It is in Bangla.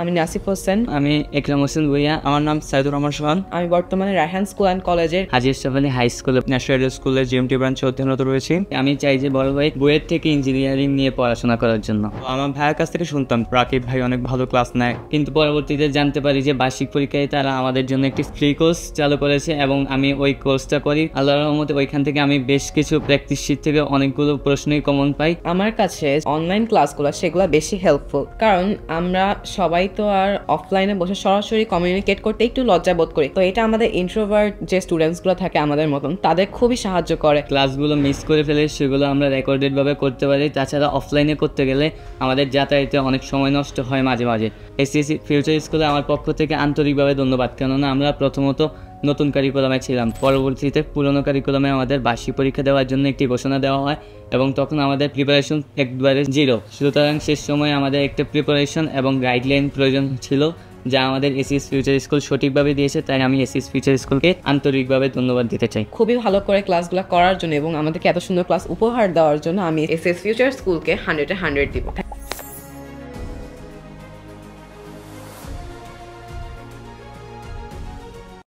আমি নাসিফ হোসেন। আমি একরাম হোসেন ভুইয়া। আমার নাম সাইদুর রহমান সোহান। আমি বর্তমানে রায়হান স্কুল অ্যান্ড কলেজের হাজি আশরাফ আলী হাই স্কুলে ন্যাশনাল স্কুলের জিএমটি ব্রাঞ্চে অধ্যয়নরত রয়েছি। আমি চাই যে বড় ভাই বুয়েট থেকে ইঞ্জিনিয়ারিং নিয়ে পড়াশোনা করার জন্য। আমার ভাইয়ের কাছ থেকে শুনতাম রাকিব ভাই অনেক ভালো ক্লাস নেয়, কিন্তু পরবর্তীতে জানতে পারি যে বার্ষিক পরীক্ষায় তারা আমাদের জন্য একটি ফ্রি কোর্স চালু করেছে এবং আমি ওই কোর্সটা করি। আল্লাহর রহমতে ওইখান থেকে আমি বেশ কিছু প্র্যাকটিস শিট থেকে অনেকগুলো প্রশ্নই কমন পাই। আমার কাছে অনলাইন ক্লাসগুলো সেগুলো বেশি হেল্পফুল, কারণ আমরা সবাই তো আর অফলাইনে বসে সরাসরি কমিউনিকেট করতে একটু লজ্জা বোধ করি। তো এটা আমাদের ইন্ট্রোভার্ট যে স্টুডেন্টসগুলো থাকে আমাদের মতন তাদের খুবই সাহায্য করে। ক্লাসগুলো মিস করে ফেলে সেগুলো আমরা রেকর্ডেড ভাবে করতে পারি। তাছাড়া অফলাইনে করতে গেলে আমাদের যাতায়াতে অনেক সময় নষ্ট হয় মাঝে মাঝে। এসএসসি ফিউচার স্কুলে আমার পক্ষ থেকে আন্তরিকভাবে ধন্যবাদ, কেননা আমরা প্রথমত নতুন কারিকুলামে ছিলাম, পরবর্তীতে পুরনো কারিকুলামে আমাদের বার্ষিক পরীক্ষা দেওয়ার জন্য একটি ঘোষণা দেওয়া হয় এবং তখন আমাদের প্রিপারেশন একবারে জিরো। সুতরাং শেষ সময় আমাদের একটা প্রিপারেশন এবং গাইডলাইন প্রয়োজন ছিল, যা আমাদের এসএস ফিউচার স্কুল সঠিকভাবে দিয়েছে। তাই আমি এসএস ফিউচার স্কুলকে আন্তরিকভাবে ধন্যবাদ দিতে চাই। খুবই ভালো করে ক্লাসগুলো করার জন্য এবং আমাদেরকে এত সুন্দর ক্লাস উপহার দেওয়ার জন্য আমি এসএস ফিউচার স্কুলকে 100-এ 100 দিব।